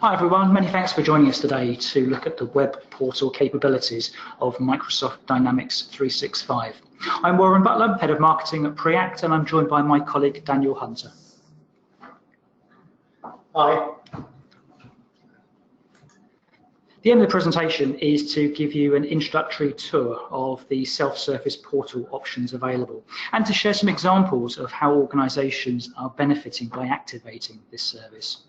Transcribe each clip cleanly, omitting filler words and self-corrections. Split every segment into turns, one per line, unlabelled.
Hi everyone, many thanks for joining us today to look at the web portal capabilities of Microsoft Dynamics 365. I'm Warren Butler, Head of Marketing at Preact, and I'm joined by my colleague Daniel Hunter.
Hi.
The aim of the presentation is to give you an introductory tour of the self-service portal options available and to share some examples of how organisations are benefiting by activating this service.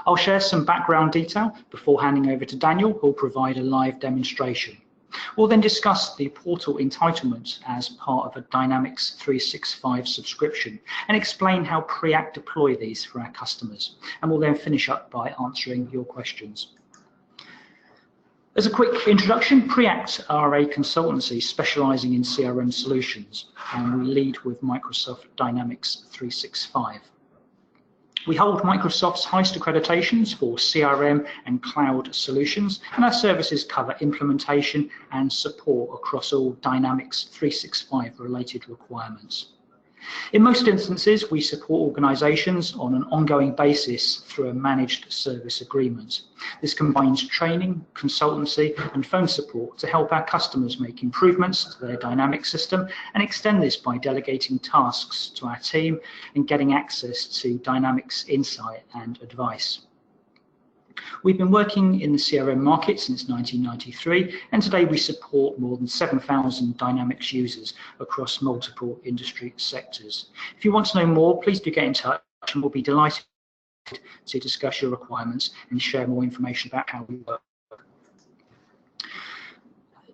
I'll share some background detail before handing over to Daniel, who will provide a live demonstration. We'll then discuss the portal entitlement as part of a Dynamics 365 subscription and explain how Preact deploy these for our customers. And we'll then finish up by answering your questions. As a quick introduction, Preact are a consultancy specialising in CRM solutions, and we lead with Microsoft Dynamics 365. We hold Microsoft's highest accreditations for CRM and cloud solutions, and our services cover implementation and support across all Dynamics 365 related requirements. In most instances, we support organisations on an ongoing basis through a managed service agreement. This combines training, consultancy and phone support to help our customers make improvements to their Dynamics system and extend this by delegating tasks to our team and getting access to Dynamics insight and advice. We've been working in the CRM market since 1993, and today we support more than 7,000 Dynamics users across multiple industry sectors. If you want to know more, please do get in touch and we'll be delighted to discuss your requirements and share more information about how we work.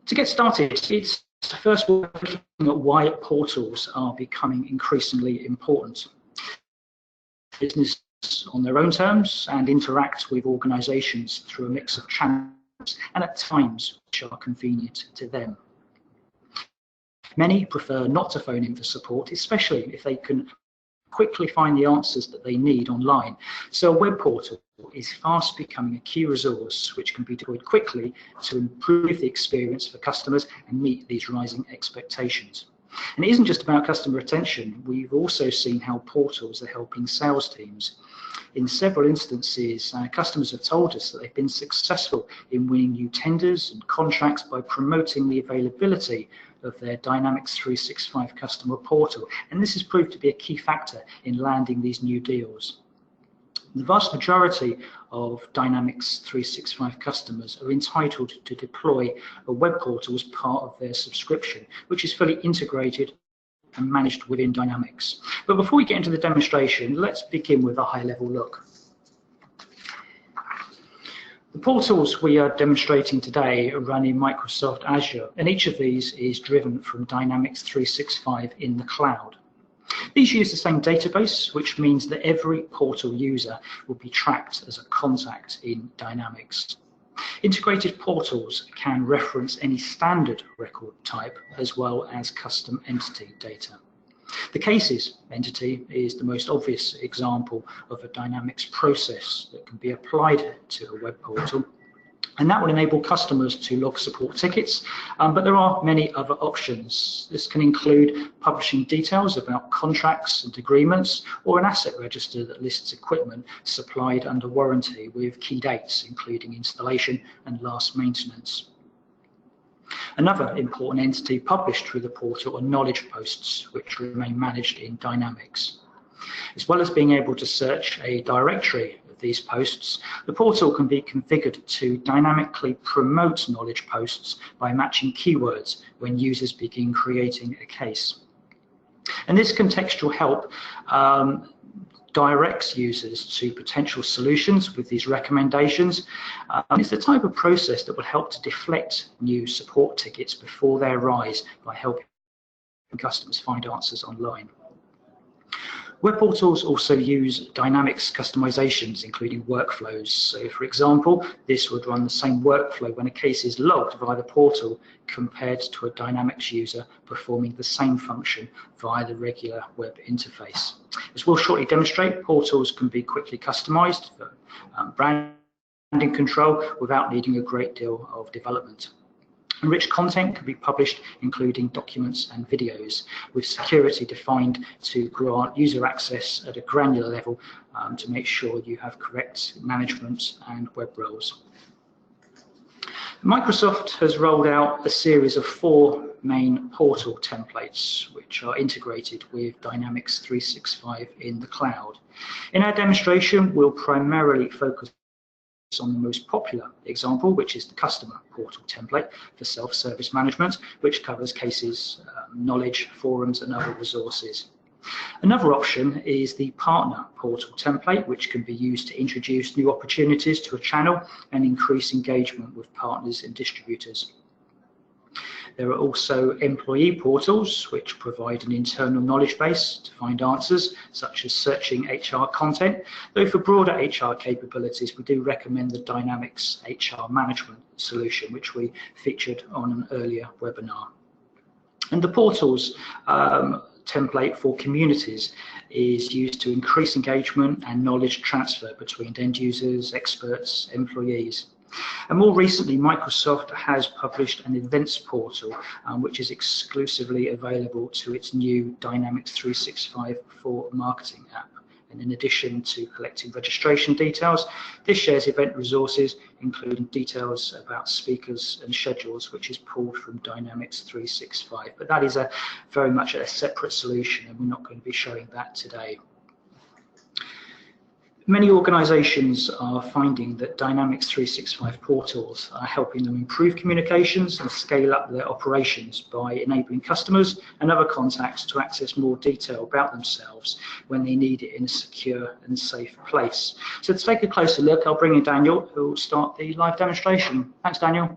To get started, it's first worth looking at why portals are becoming increasingly important. Business on their own terms and interact with organisations through a mix of channels and at times which are convenient to them. Many prefer not to phone in for support, especially if they can quickly find the answers that they need online. So a web portal is fast becoming a key resource which can be deployed quickly to improve the experience for customers and meet these rising expectations. And it isn't just about customer retention. We've also seen how portals are helping sales teams. In several instances, customers have told us that they've been successful in winning new tenders and contracts by promoting the availability of their Dynamics 365 customer portal. And this has proved to be a key factor in landing these new deals. The vast majority of Dynamics 365 customers are entitled to deploy a web portal as part of their subscription, which is fully integrated and managed within Dynamics. But before we get into the demonstration, let's begin with a high-level look. The portals we are demonstrating today run in Microsoft Azure, and each of these is driven from Dynamics 365 in the cloud. These use the same database, which means that every portal user will be tracked as a contact in Dynamics. Integrated portals can reference any standard record type as well as custom entity data. The cases entity is the most obvious example of a Dynamics process that can be applied to a web portal, and that will enable customers to log support tickets, but there are many other options. This can include publishing details about contracts and agreements, or an asset register that lists equipment supplied under warranty with key dates, including installation and last maintenance. Another important entity published through the portal are knowledge posts, which remain managed in Dynamics. As well as being able to search a directory of these posts, the portal can be configured to dynamically promote knowledge posts by matching keywords when users begin creating a case. And this contextual help directs users to potential solutions with these recommendations. It's the type of process that will help to deflect new support tickets before they arise by helping customers find answers online. Web portals also use Dynamics customizations, including workflows. So, for example, this would run the same workflow when a case is logged via the portal compared to a Dynamics user performing the same function via the regular web interface. As we'll shortly demonstrate, portals can be quickly customized for branding control without needing a great deal of development. Enriched content can be published, including documents and videos, with security defined to grant user access at a granular level to make sure you have correct management and web roles. Microsoft has rolled out a series of 4 main portal templates, which are integrated with Dynamics 365 in the cloud. In our demonstration, we'll primarily focus on the most popular example, which is the customer portal template for self-service management, which covers cases, knowledge, forums, and other resources. Another option is the partner portal template, which can be used to introduce new opportunities to a channel and increase engagement with partners and distributors. There are also employee portals, which provide an internal knowledge base to find answers, such as searching HR content. Though for broader HR capabilities, we do recommend the Dynamics HR management solution, which we featured on an earlier webinar. And the portals template for communities is used to increase engagement and knowledge transfer between end users, experts, employees. And more recently, Microsoft has published an events portal, which is exclusively available to its new Dynamics 365 for Marketing app. And in addition to collecting registration details, this shares event resources, including details about speakers and schedules, which is pulled from Dynamics 365. But that is very much a separate solution, and we're not going to be showing that today. Many organizations are finding that Dynamics 365 portals are helping them improve communications and scale up their operations by enabling customers and other contacts to access more detail about themselves when they need it in a secure and safe place. So to take a closer look, I'll bring in Daniel, who will start the live demonstration. Thanks, Daniel.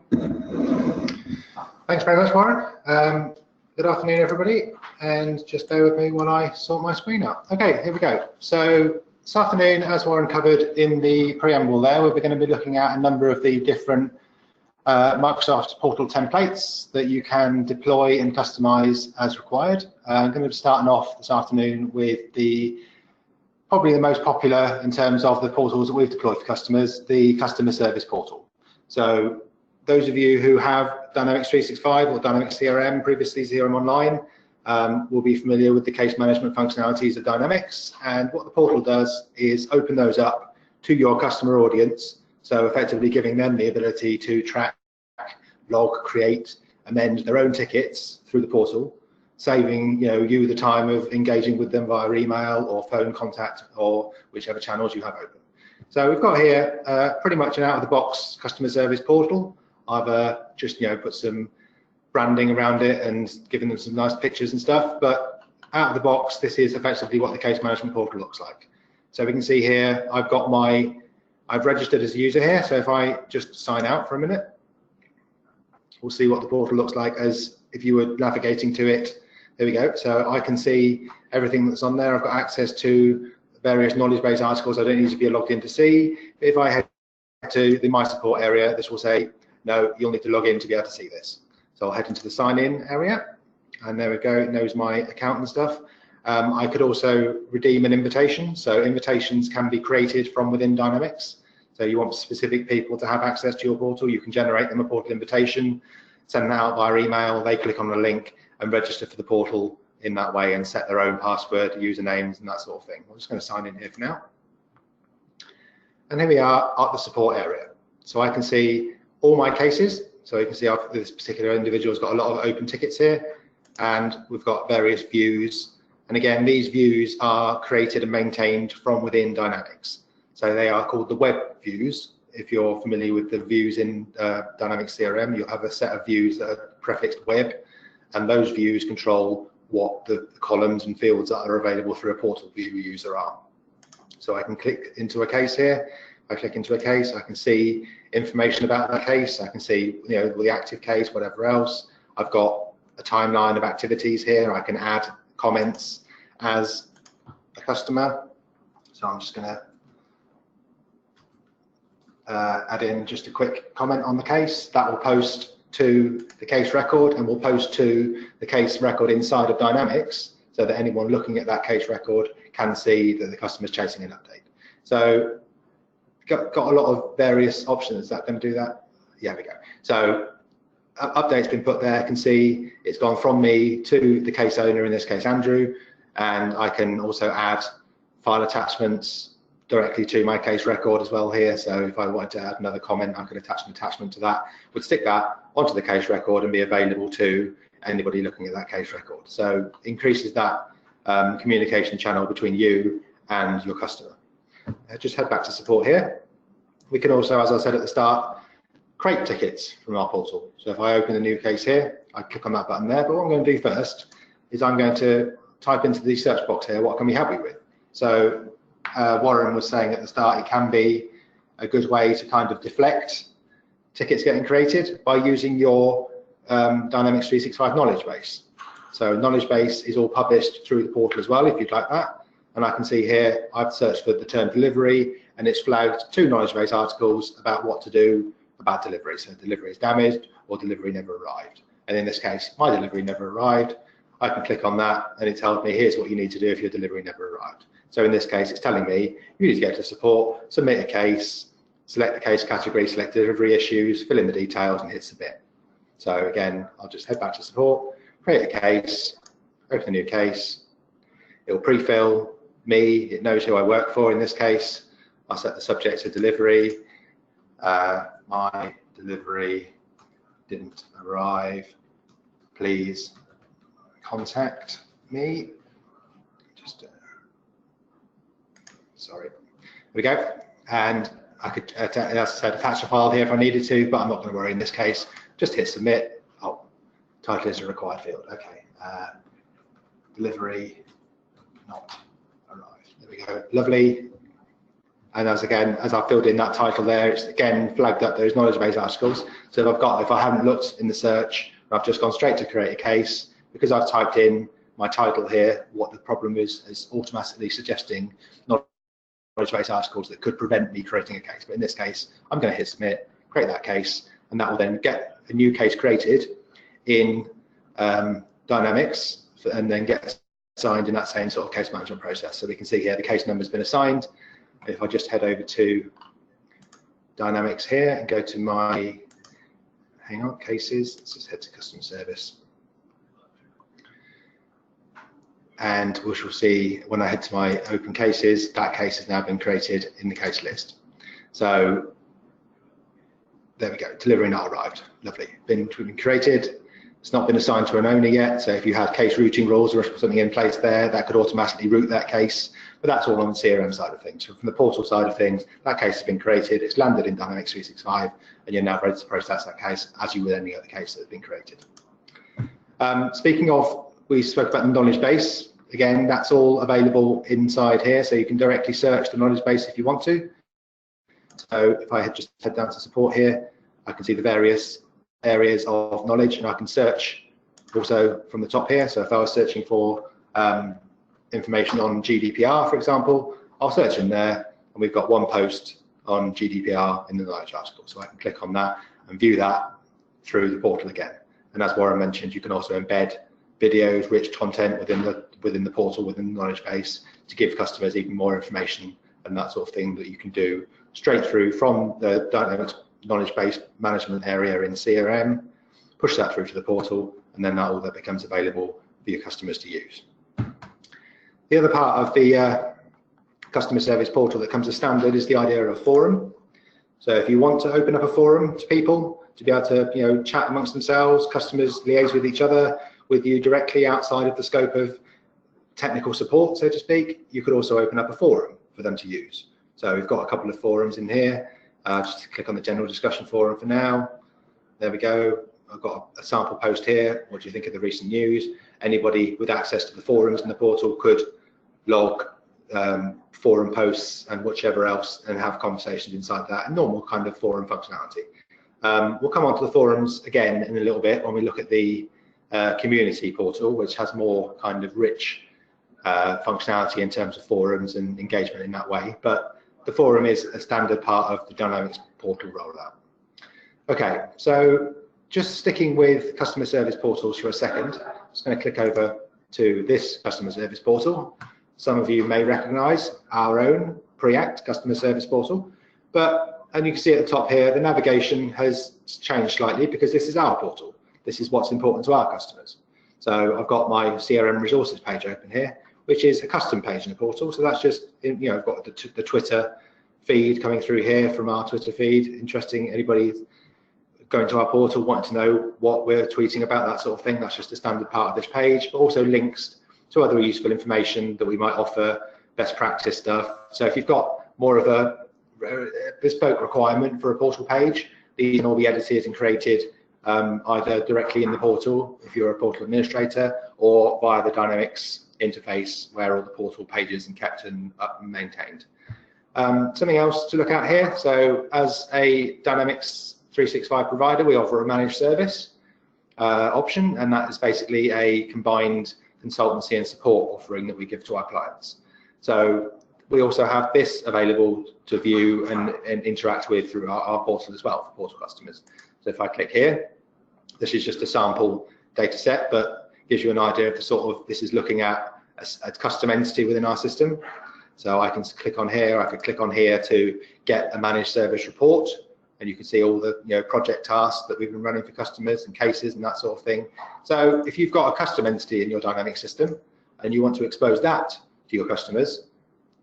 Thanks very much, Warren. Good afternoon, everybody, and just bear with me while I sort my screen out. Okay, here we go. So this afternoon, as Warren covered in the preamble there, we're going to be looking at a number of the different Microsoft portal templates that you can deploy and customize as required. I'm going to be starting off this afternoon with probably the most popular in terms of the portals that we've deployed for customers, the customer service portal. So those of you who have Dynamics 365 or Dynamics CRM, previously CRM Online, will be familiar with the case management functionalities of Dynamics, and what the portal does is open those up to your customer audience, so effectively giving them the ability to track, log, create, amend their own tickets through the portal, saving you the time of engaging with them via email or phone contact or whichever channels you have open. So we've got here pretty much an out-of-the-box customer service portal. I've just put some branding around it and giving them some nice pictures and stuff, but out of the box, this is effectively what the case management portal looks like. So we can see here, I've registered as a user here, so if I just sign out for a minute, we'll see what the portal looks like as if you were navigating to it. There we go. So I can see everything that's on there. I've got access to various knowledge-based articles I don't need to be logged in to see. If I head to the My Support area, this will say, no, you'll need to log in to be able to see this. So I'll head into the sign in area, and there we go, it knows my account and stuff. I could also redeem an invitation, so invitations can be created from within Dynamics. So you want specific people to have access to your portal, you can generate them a portal invitation, send them out via email, they click on the link and register for the portal in that way and set their own password, usernames and that sort of thing. I'm just going to sign in here for now. And here we are at the support area. So I can see all my cases. So you can see this particular individual's got a lot of open tickets here, and we've got various views. And again, these views are created and maintained from within Dynamics. So they are called the web views. If you're familiar with the views in Dynamics CRM, you'll have a set of views that are prefixed web, and those views control what the columns and fields that are available through a portal view user are. So I can click into a case here. I click into a case, I can see information about that case, I can see the active case, whatever else. I've got a timeline of activities here, I can add comments as a customer. So I'm just going to add in just a quick comment on the case. That will post to the case record and will post to the case record inside of Dynamics, so that anyone looking at that case record can see that the customer's chasing an update. So got a lot of various options. Is that going to do that? Yeah, we go. So update's been put there. I can see it's gone from me to the case owner, in this case Andrew, and I can also add file attachments directly to my case record as well here. So if I wanted to add another comment, I could attach an attachment to that, would stick that onto the case record and be available to anybody looking at that case record. So increases that communication channel between you and your customer. Just head back to support here. We can also, as I said at the start, create tickets from our portal. So if I open a new case here, I click on that button there, but what I'm going to do first is I'm going to type into the search box here, what can we help you with? So Warren was saying at the start, it can be a good way to kind of deflect tickets getting created by using your Dynamics 365 knowledge base. So knowledge base is all published through the portal as well, if you'd like that. And I can see here, I've searched for the term delivery, and it's flagged 2 knowledge base articles about what to do about delivery. So delivery is damaged or delivery never arrived. And in this case, my delivery never arrived. I can click on that and it tells me, here's what you need to do if your delivery never arrived. So in this case, it's telling me, you need to get to support, submit a case, select the case category, select delivery issues, fill in the details and hit submit. So again, I'll just head back to support, create a case, open a new case. It'll pre-fill me, it knows who I work for in this case. I'll set the subject to delivery. My delivery didn't arrive. Please contact me. Just sorry. There we go. And I could, as I said, attach a file here if I needed to, but I'm not going to worry in this case. Just hit submit. Oh, title is a required field. Okay. Delivery not arrived. There we go. Lovely. And as I filled in that title there, it's again flagged up those knowledge base articles. So if I haven't looked in the search, I've just gone straight to create a case, because I've typed in my title here, what the problem is automatically suggesting knowledge base articles that could prevent me creating a case. But in this case, I'm going to hit submit, create that case, and that will then get a new case created in Dynamics and then get assigned in that same sort of case management process. So we can see here the case number has been assigned. If I just head over to Dynamics here and go to my, hang on, cases, let's just head to customer service. And we shall see when I head to my open cases, that case has now been created in the case list. So there we go, delivery not arrived, lovely, been created. It's not been assigned to an owner yet, so if you had case routing rules or something in place there, that could automatically route that case, but that's all on the CRM side of things. So from the portal side of things, that case has been created, it's landed in Dynamics 365, and you're now ready to process that case as you would any other case that has been created. Speaking of, we spoke about the knowledge base. Again, that's all available inside here, so you can directly search the knowledge base if you want to. So if I just head down to support here, I can see the various areas of knowledge, and I can search also from the top here. So if I was searching for information on GDPR, for example, I'll search in there, and we've got one post on GDPR in the knowledge article. So I can click on that and view that through the portal again. And as Warren mentioned, you can also embed videos, rich content within the portal, within the knowledge base, to give customers even more information and that sort of thing that you can do straight through from the Dynamics knowledge base management area in CRM, push that through to the portal, and then that all that becomes available for your customers to use. The other part of the customer service portal that comes as standard is the idea of a forum. So if you want to open up a forum to people to be able to chat amongst themselves, customers liaise with each other, with you directly outside of the scope of technical support, so to speak, you could also open up a forum for them to use. So we've got a couple of forums in here. Just click on the general discussion forum for now. There we go. I've got a sample post here. What do you think of the recent news? Anybody with access to the forums in the portal could log forum posts and whichever else and have conversations inside that, a normal kind of forum functionality. We'll come on to the forums again in a little bit when we look at the community portal, which has more kind of rich functionality in terms of forums and engagement in that way. But the forum is a standard part of the Dynamics portal rollout. Okay, so just sticking with customer service portals for a second, I'm just going to click over to this customer service portal. Some of you may recognize our own Preact customer service portal, but And you can see at the top here, the navigation has changed slightly because this is our portal. This is what's important to our customers. So I've got my CRM resources page open here, which is a custom page in the portal. So that's just, I've got the Twitter feed coming through here from our Twitter feed. Interesting, anybody going to our portal wanting to know what we're tweeting about, that sort of thing. That's just a standard part of this page, but also links to other useful information that we might offer, best practice stuff. So if you've got more of a bespoke requirement for a portal page, these can all be edited and created either directly in the portal if you're a portal administrator, or via the Dynamics interface where all the portal pages are kept and up and maintained. Something else to look at here. So as a Dynamics 365 provider, we offer a managed service option, and that is basically a combined consultancy and support offering that we give to our clients. So we also have this available to view and interact with through our portal as well for portal customers. So if I click here, this is just a sample data set, but gives you an idea of the sort of, this is looking at a custom entity within our system. So I can click on here, I could click on here to get a managed service report, and you can see all the project tasks that we've been running for customers and cases and that sort of thing. So if you've got a custom entity in your Dynamics system and you want to expose that to your customers,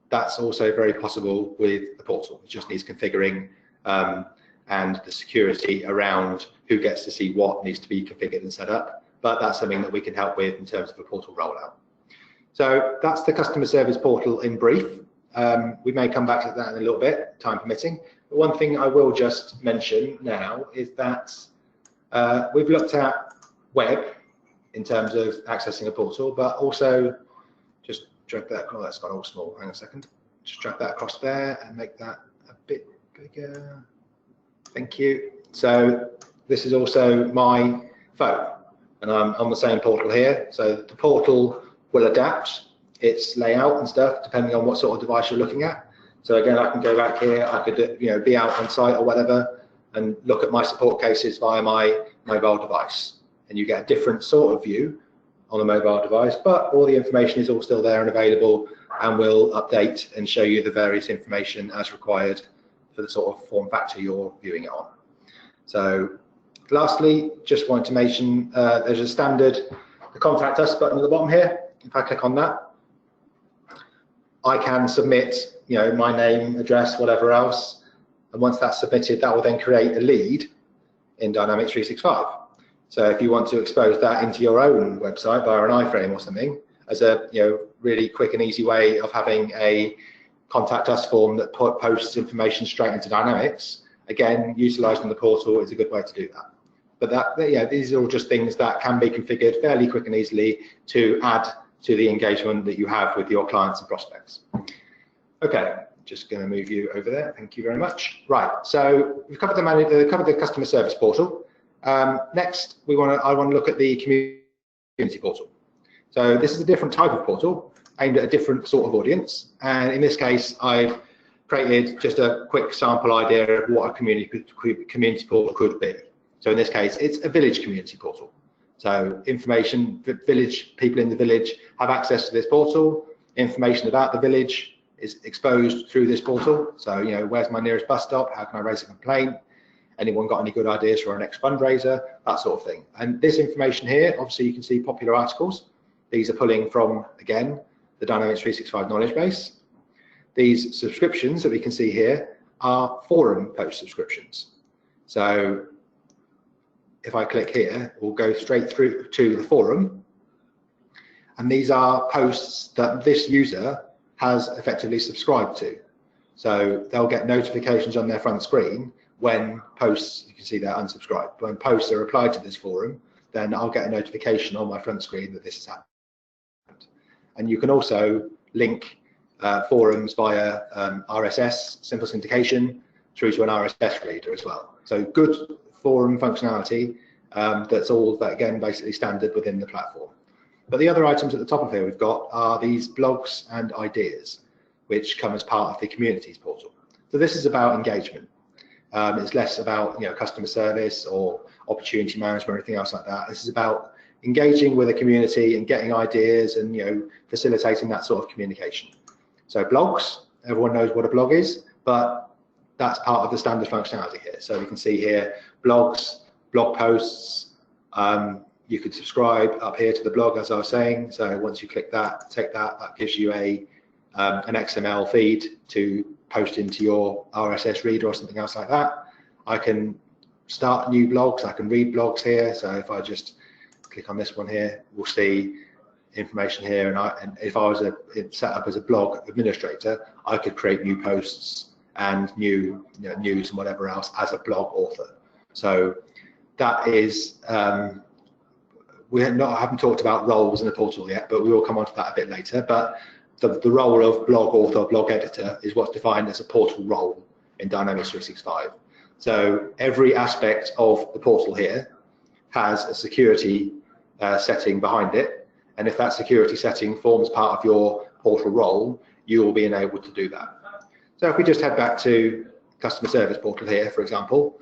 that's also very possible with the portal. It just needs configuring and the security around who gets to see what needs to be configured and set up. But that's something that we can help with in terms of a portal rollout. So that's the customer service portal in brief. We may come back to that in a little bit, time permitting. But one thing I will just mention now is that we've looked at web in terms of accessing a portal, but also just drag that, oh, that's gone all small, hang on a second. Just drag that across there and make that a bit bigger. Thank you. So this is also my phone, and I'm on the same portal here. So the portal will adapt its layout and stuff depending on what sort of device you're looking at. So again, I can go back here, I could be out on site or whatever and look at my support cases via my mobile device, and you get a different sort of view on the mobile device, but all the information is all still there and available, and will update and show you the various information as required for the sort of form factor you're viewing it on. So lastly, just wanted to mention there's a standard, the contact us button at the bottom here. If I click on that, I can submit my name, address, whatever else, and once that's submitted, that will then create a lead in Dynamics 365. So if you want to expose that into your own website via an iframe or something, as a really quick and easy way of having a contact us form that posts information straight into Dynamics, again, utilizing the portal is a good way to do that. But these are all just things that can be configured fairly quick and easily to add to the engagement that you have with your clients and prospects. Okay, just going to move you over there. Thank you very much. Right, so we've covered the customer service portal. Next, I want to look at the community portal. So this is a different type of portal aimed at a different sort of audience, and in this case, I've created just a quick sample idea of what a community portal could be. So in this case, it's a village community portal. So information, people in the village have access to this portal. Information about the village is exposed through this portal. So, where's my nearest bus stop? How can I raise a complaint? Anyone got any good ideas for our next fundraiser? That sort of thing. And this information here, obviously you can see popular articles. These are pulling from, again, the Dynamics 365 knowledge base. These subscriptions that we can see here are forum post subscriptions. So if I click here, we'll go straight through to the forum. And these are posts that this user has effectively subscribed to. So they'll get notifications on their front screen when posts, you can see they're unsubscribed. When posts are applied to this forum, then I'll get a notification on my front screen that this has happened. And you can also link forums via RSS, simple syndication, through to an RSS reader as well. So good forum functionality that's all, again, basically standard within the platform. But the other items at the top of here we've got are these blogs and ideas, which come as part of the communities portal. So this is about engagement. It's less about customer service or opportunity management or anything else like that. This is about engaging with a community and getting ideas and facilitating that sort of communication. So blogs, everyone knows what a blog is, but that's part of the standard functionality here. So you can see here blogs, blog posts. You could subscribe up here to the blog, as I was saying. So once you click that, take that, that gives you an XML feed to post into your RSS reader or something else like that. I can start new blogs. I can read blogs here. So if I just click on this one here, we'll see information here. And if I was set up as a blog administrator, I could create new posts and new news and whatever else as a blog author. So that is, we haven't talked about roles in the portal yet, but we will come on to that a bit later. But the role of blog author, blog editor is what's defined as a portal role in Dynamics 365. So every aspect of the portal here has a security setting behind it. And if that security setting forms part of your portal role, you will be enabled to do that. So if we just head back to customer service portal here, for example,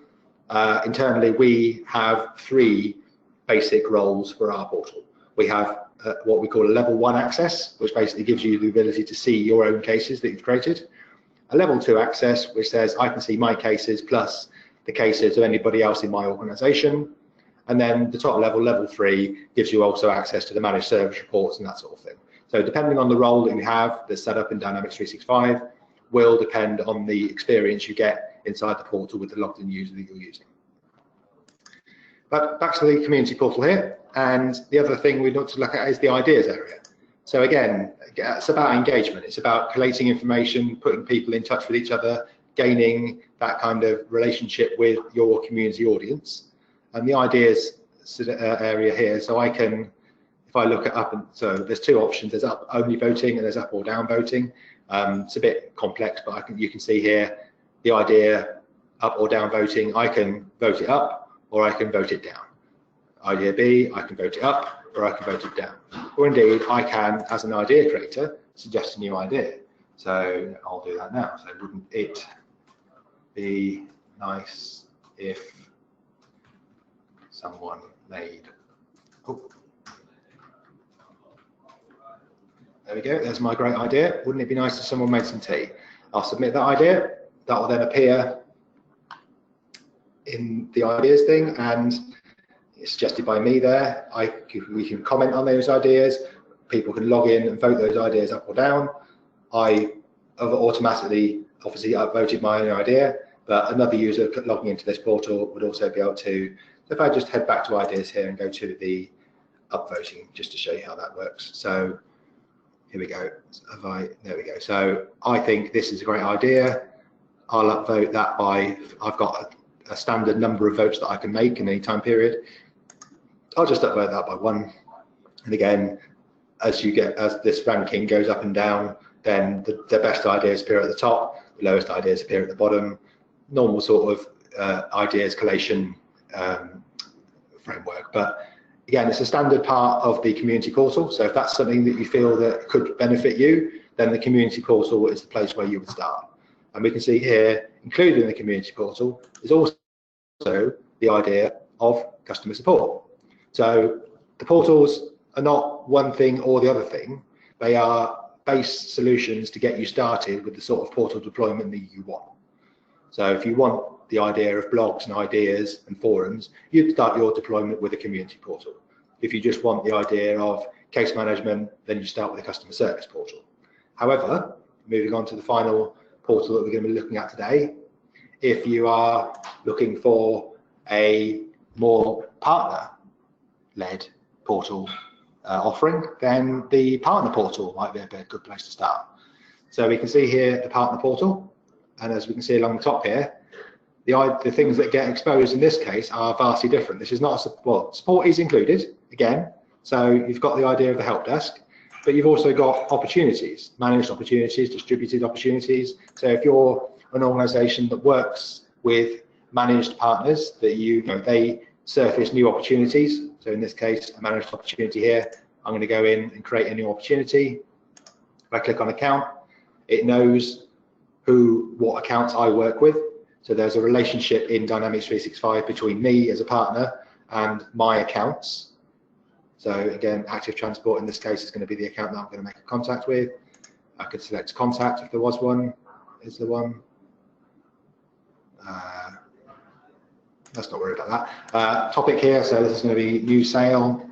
internally we have 3 basic roles for our portal. We have what we call a level 1 access, which basically gives you the ability to see your own cases that you've created. A level 2 access, which says I can see my cases plus the cases of anybody else in my organization. And then the top level, level 3, gives you also access to the managed service reports and that sort of thing. So depending on the role that you have that's set up in Dynamics 365 will depend on the experience you get inside the portal with the logged in user that you're using. But back to the community portal here, and the other thing we want to look at is the ideas area. So again, it's about engagement. It's about collating information, putting people in touch with each other, gaining that kind of relationship with your community audience. And the ideas area here, so I can, if I look at up, and so there's 2 options. There's up only voting and there's up or down voting. It's a bit complex, but you can see here the idea up or down voting. I can vote it up, or I can vote it down. Idea B, I can vote it up, or I can vote it down. Or indeed, I can, as an idea creator, suggest a new idea. So I'll do that now. So wouldn't it be nice if someone made, oh, there we go, there's my great idea. Wouldn't it be nice if someone made some tea? I'll submit that idea. That will then appear in the ideas thing, and it's suggested by me there. We can comment on those ideas. People can log in and vote those ideas up or down. I automatically, obviously, I've voted my own idea, but another user logging into this portal would also be able to. If I just head back to ideas here and go to the upvoting, just to show you how that works. So here we go. There we go. So I think this is a great idea. I'll upvote that by, I've got a standard number of votes that I can make in any time period. I'll just upvote that by 1. And again, as this ranking goes up and down, then the best ideas appear at the top, the lowest ideas appear at the bottom. Normal sort of ideas collation framework. But again, it's a standard part of the community portal. So if that's something that you feel that could benefit you, then the community portal is the place where you would start. And we can see here, included in the community portal, is also the idea of customer support. So the portals are not one thing or the other thing. They are base solutions to get you started with the sort of portal deployment that you want. So if you want the idea of blogs and ideas and forums, you'd start your deployment with a community portal. If you just want the idea of case management, then you start with a customer service portal. However, moving on to the final portal that we're going to be looking at today, if you are looking for a more partner-led portal offering, then the partner portal might be a good place to start. So we can see here the partner portal, and as we can see along the top here, the things that get exposed in this case are vastly different. This is not a support. Support is included, again, so you've got the idea of the help desk, but you've also got opportunities, managed opportunities, distributed opportunities. So if you're an organization that works with managed partners, that they surface new opportunities. So in this case, a managed opportunity here, I'm going to go in and create a new opportunity. If I click on account, it knows what accounts I work with. So there's a relationship in Dynamics 365 between me as a partner and my accounts. So again, active transport in this case is going to be the account that I'm going to make a contact with. I could select contact if there was one. Is there one? let's not worry about that. Topic here, so this is going to be new sale,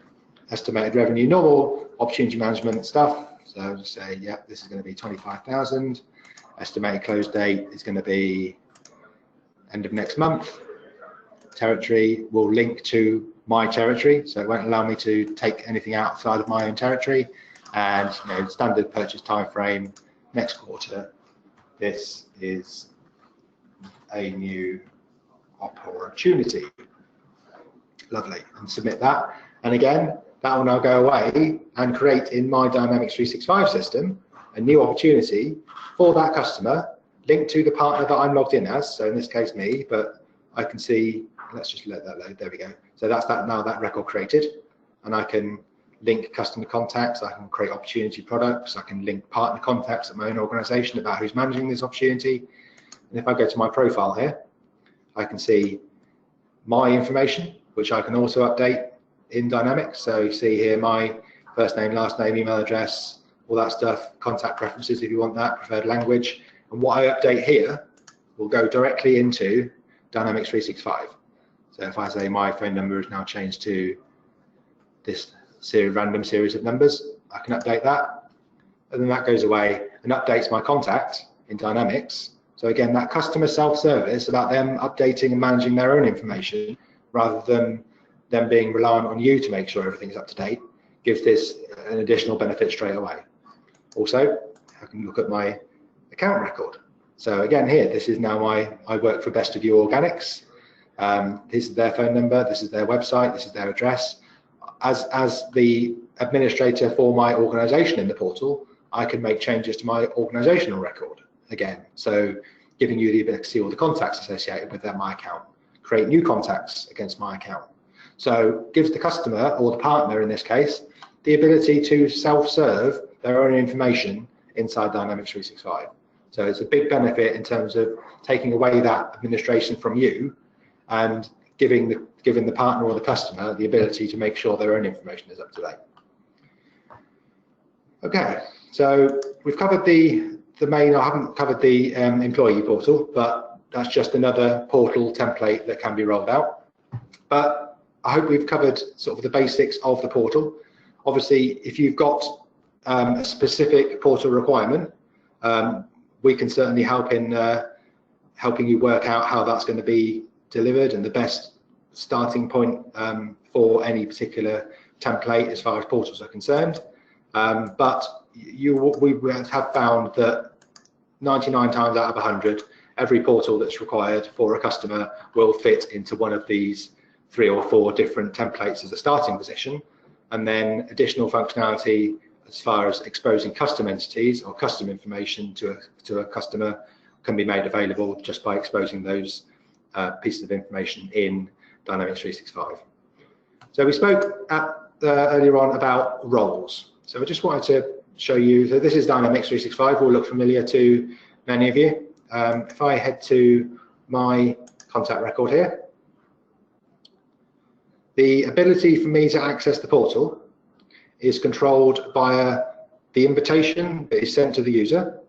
estimated revenue, normal opportunity management stuff. So I'll just say, yeah, this is going to be 25,000. Estimated close date is going to be end of next month. Territory will link to my territory, so it won't allow me to take anything outside of my own territory. And standard purchase time frame next quarter. This is a new opportunity. Lovely, and submit that. And again, that will now go away and create in my Dynamics 365 system a new opportunity for that customer linked to the partner that I'm logged in as. So in this case, me, but I can see, let's just let that load. There we go. So that's that now, that record created, and I can link customer contacts. I can create opportunity products. I can link partner contacts at my own organization about who's managing this opportunity. And if I go to my profile here, I can see my information, which I can also update in Dynamics. So you see here my first name, last name, email address, all that stuff, contact preferences if you want that, preferred language. And what I update here will go directly into Dynamics 365. So if I say my phone number is now changed to this random series of numbers, I can update that. And then that goes away and updates my contact in Dynamics. So again, that customer self-service about them updating and managing their own information rather than them being reliant on you to make sure everything's up to date gives this an additional benefit straight away. Also, I can look at my account record. So again, here, this is now I work for Best of You Organics. This is their phone number, this is their website, this is their address. As the administrator for my organization in the portal, I can make changes to my organizational record again. So giving you the ability to see all the contacts associated with my account, create new contacts against my account. So gives the customer, or the partner in this case, the ability to self-serve their own information inside Dynamics 365. So it's a big benefit in terms of taking away that administration from you and giving the partner or the customer the ability to make sure their own information is up to date. Okay, so we've covered the main. I haven't covered the employee portal, but that's just another portal template that can be rolled out. But I hope we've covered sort of the basics of the portal. Obviously, if you've got a specific portal requirement, we can certainly help in helping you work out how that's going to be delivered and the best starting point for any particular template as far as portals are concerned. But we have found that 99 times out of 100, every portal that's required for a customer will fit into one of these 3 or 4 different templates as a starting position, and then additional functionality as far as exposing custom entities or custom information to a customer can be made available just by exposing those pieces of information in Dynamics 365. So we spoke earlier on about roles. So I just wanted to show you, so this is Dynamics 365, will look familiar to many of you. If I head to my contact record here, the ability for me to access the portal is controlled by the invitation that is sent to the user.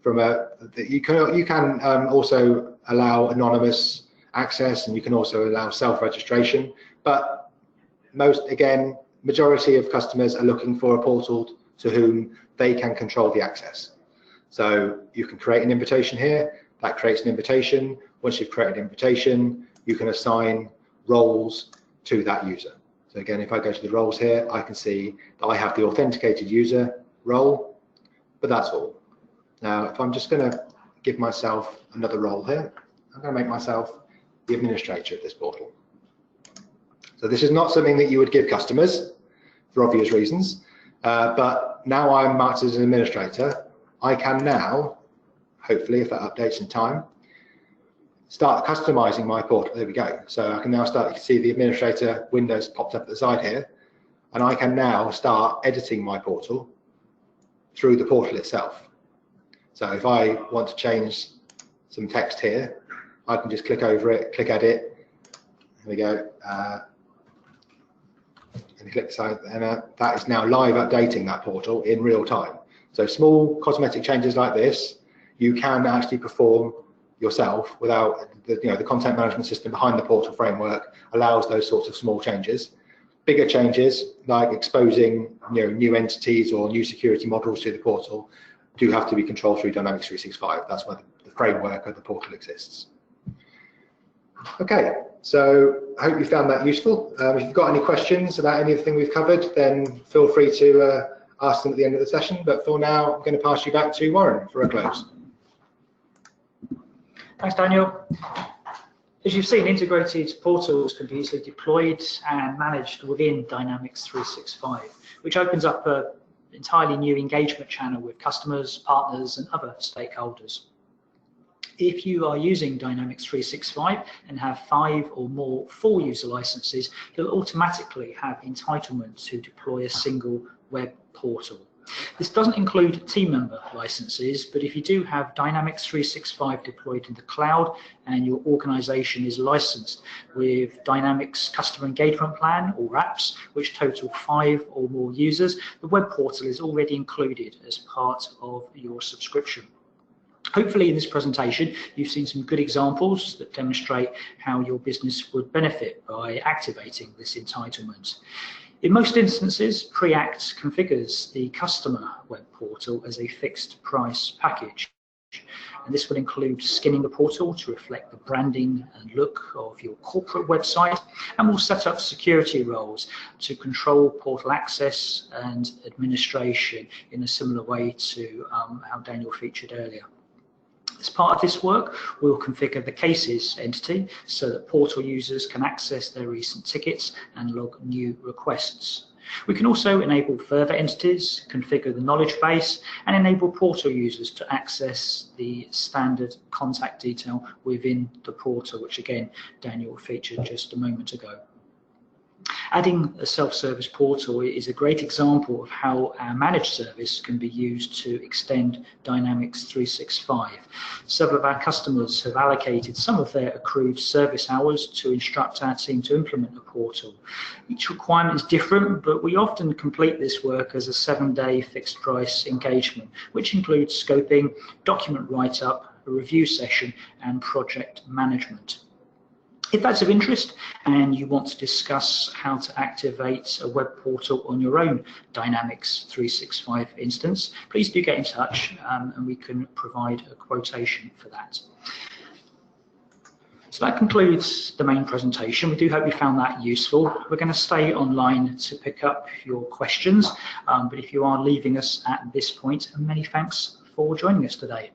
You can also allow anonymous access, and you can also allow self-registration. But majority of customers are looking for a portal to whom they can control the access. So you can create an invitation here. That creates an invitation. Once you've created an invitation, you can assign roles to that user. So again, if I go to the roles here, I can see that I have the authenticated user role, but that's all. Now, if I'm just going to give myself another role here, I'm going to make myself the administrator of this portal. So this is not something that you would give customers for obvious reasons, but now I'm marked as an administrator, I can now, hopefully if that updates in time, start customizing my portal. There we go. So I can now start, you can see the administrator windows popped up at the side here, and I can now start editing my portal through the portal itself. So if I want to change some text here, I can just click over it, click edit, there we go, and click save, and that is now live updating that portal in real time. So small cosmetic changes like this, you can actually perform yourself without the content management system behind the portal framework allows those sorts of small changes. Bigger changes like exposing new entities or new security models to the portal do have to be controlled through Dynamics 365. That's why the framework of the portal exists. Okay, so I hope you found that useful. If you've got any questions about anything we've covered, then feel free to ask them at the end of the session. But for now, I'm going to pass you back to Warren for a close.
Thanks, Daniel. As you've seen, integrated portals can be easily deployed and managed within Dynamics 365, which opens up an entirely new engagement channel with customers, partners, and other stakeholders. If you are using Dynamics 365 and have 5 or more full user licenses, you'll automatically have entitlement to deploy a single web portal. This doesn't include team member licenses, but if you do have Dynamics 365 deployed in the cloud and your organization is licensed with Dynamics Customer Engagement Plan or apps, which total 5 or more users, the web portal is already included as part of your subscription. Hopefully in this presentation you've seen some good examples that demonstrate how your business would benefit by activating this entitlement. In most instances, Preact configures the customer web portal as a fixed price package. And this will include skinning the portal to reflect the branding and look of your corporate website, and will set up security roles to control portal access and administration in a similar way to how Daniel featured earlier. As part of this work, we will configure the cases entity so that portal users can access their recent tickets and log new requests. We can also enable further entities, configure the knowledge base, and enable portal users to access the standard contact detail within the portal, which again, Daniel featured just a moment ago. Adding a self-service portal is a great example of how our managed service can be used to extend Dynamics 365. Several of our customers have allocated some of their accrued service hours to instruct our team to implement a portal. Each requirement is different, but we often complete this work as a 7-day fixed price engagement, which includes scoping, document write-up, a review session, and project management. If that's of interest and you want to discuss how to activate a web portal on your own Dynamics 365 instance, please do get in touch and we can provide a quotation for that. So that concludes the main presentation. We do hope you found that useful. We're going to stay online to pick up your questions, but if you are leaving us at this point, many thanks for joining us today.